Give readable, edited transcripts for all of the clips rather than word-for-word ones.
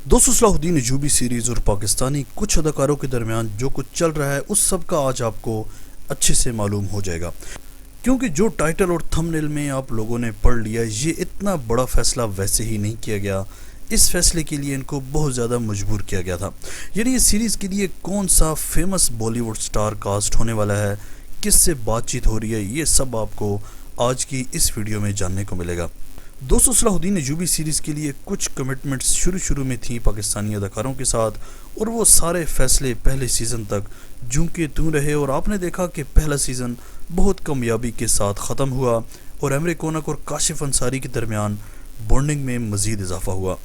दोस्तों सलाहुद्दीन अयूबी सीरीज़ और पाकिस्तानी कुछ अदाकारों के दरमियान जो कुछ चल रहा है उस सब का आज आपको अच्छे से मालूम हो जाएगा, क्योंकि जो टाइटल और थंबनेल में आप लोगों ने पढ़ लिया, ये इतना बड़ा फैसला वैसे ही नहीं किया गया। इस फैसले के लिए इनको बहुत ज़्यादा मजबूर किया गया था। यानी ये सीरीज़ के लिए कौन सा फेमस बॉलीवुड स्टार कास्ट होने वाला है, किससे बातचीत हो रही है, ये सब आपको आज की इस वीडियो में जानने को मिलेगा। दोस्तों सलाहुद्दीन अयूबी सीरीज़ के लिए कुछ कमिटमेंट्स शुरू में थी पाकिस्तानी अदाकारों के साथ, और वो सारे फैसले पहले सीज़न तक जूं के त्यों रहे। और आपने देखा कि पहला सीज़न बहुत कामयाबी के साथ ख़त्म हुआ और एमरे कोनक और काशिफ अंसारी के दरमियान बॉन्डिंग में मज़ीद इजाफा हुआ।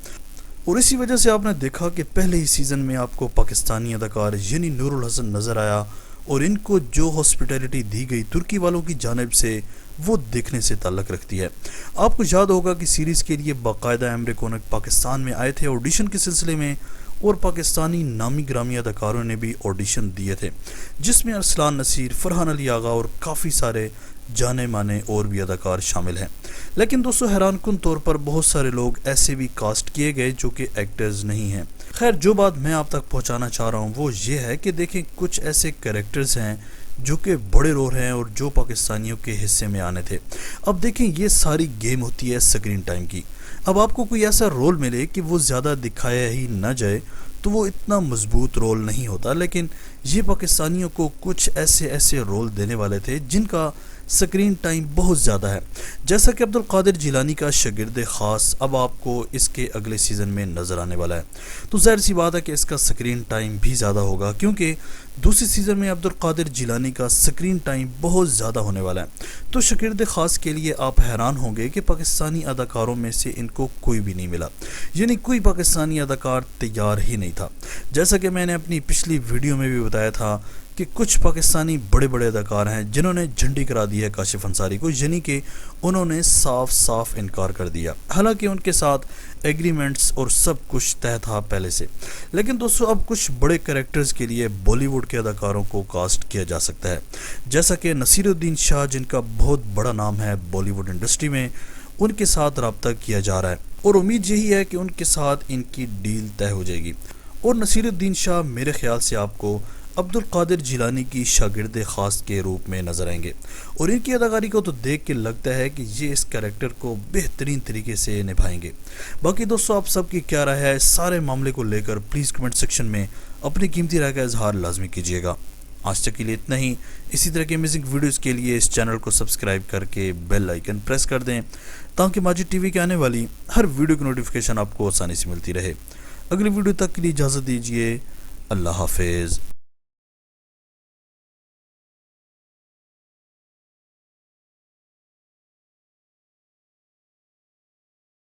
और इसी वजह से आपने देखा कि पहले ही सीज़न में आपको पाकिस्तानी अदाकार यानी नूरुल हसन नज़र आया, और इनको जो हॉस्पिटैलिटी दी गई तुर्की वालों की जानिब से वो देखने से ताल्लुक़ रखती है। आपको याद होगा कि सीरीज़ के लिए बाकायदा एमरे कोनक पाकिस्तान में आए थे ऑडिशन के सिलसिले में, और पाकिस्तानी नामी ग्रामी अदाकारों ने भी ऑडिशन दिए थे, जिसमें अरसलान नसीर, फरहान अली आगा और काफ़ी सारे जाने माने और भी अदाकार शामिल हैं। लेकिन दोस्तों हैरान कुन तौर पर बहुत सारे लोग ऐसे भी कास्ट किए गए जो कि एक्टर्स नहीं हैं। खैर, जो बात मैं आप तक पहुंचाना चाह रहा हूं वो ये है कि देखें, कुछ ऐसे कैरेक्टर्स हैं जो कि बड़े रोल हैं और जो पाकिस्तानियों के हिस्से में आने थे। अब देखें, ये सारी गेम होती है स्क्रीन टाइम की। अब आपको कोई ऐसा रोल मिले कि वो ज़्यादा दिखाया ही ना जाए तो वो इतना मजबूत रोल नहीं होता, लेकिन ये पाकिस्तानियों को कुछ ऐसे रोल देने वाले थे जिनका स्क्रीन टाइम बहुत ज़्यादा है। जैसा कि अब्दुल कादिर जिलानी का शागिर्द ख़ास अब आपको इसके अगले सीज़न में नज़र आने वाला है, तो ज़ाहिर सी बात है कि इसका स्क्रीन टाइम भी ज़्यादा होगा, क्योंकि दूसरे सीज़न में अब्दुल कादिर जिलानी का स्क्रीन टाइम बहुत ज़्यादा होने वाला है। तो शागिर्द ख़ास के लिए आप हैरान होंगे कि पाकिस्तानी अदाकारों में से इनको कोई भी नहीं मिला, यानी कोई पाकिस्तानी अदाकार तैयार ही नहीं था। जैसा कि मैंने अपनी पिछली वीडियो में भी बताया था कि कुछ पाकिस्तानी बड़े अदाकार हैं जिन्होंने झंडी करा दी है काशिफ अंसारी को, यानी कि उन्होंने साफ इनकार कर दिया, हालांकि उनके साथ एग्रीमेंट्स और सब कुछ तय था पहले से। लेकिन दोस्तों अब कुछ बड़े कैरेक्टर्स के लिए बॉलीवुड के अदाकारों को कास्ट किया जा सकता है, जैसा कि नसीरुद्दीन शाह, जिनका बहुत बड़ा नाम है बॉलीवुड इंडस्ट्री में, उनके साथ रब्ता किया जा रहा है और उम्मीद यही है कि उनके साथ इनकी डील तय हो जाएगी। और नसीरुद्दीन शाह मेरे ख्याल से आपको अब्दुल कादिर जिलानी की शागिर्द ख़ास के रूप में नज़र आएंगे, और इनकी अदाकारी को तो देख के लगता है कि ये इस कैरेक्टर को बेहतरीन तरीके से निभाएंगे। बाकी दोस्तों आप सबकी क्या राय है इस सारे मामले को लेकर, प्लीज़ कमेंट सेक्शन में अपनी कीमती राय का इजहार लाजमी कीजिएगा। आज तक के लिए इतना ही। इसी तरह के अमेजिंग वीडियोज़ के लिए इस चैनल को सब्सक्राइब करके बेल आइकन प्रेस कर दें, ताकि माजिद टीवी के आने वाली हर वीडियो की नोटिफिकेशन आपको आसानी से मिलती रहे। अगली वीडियो तक के लिए इजाज़त दीजिए। अल्लाह हाफिज़।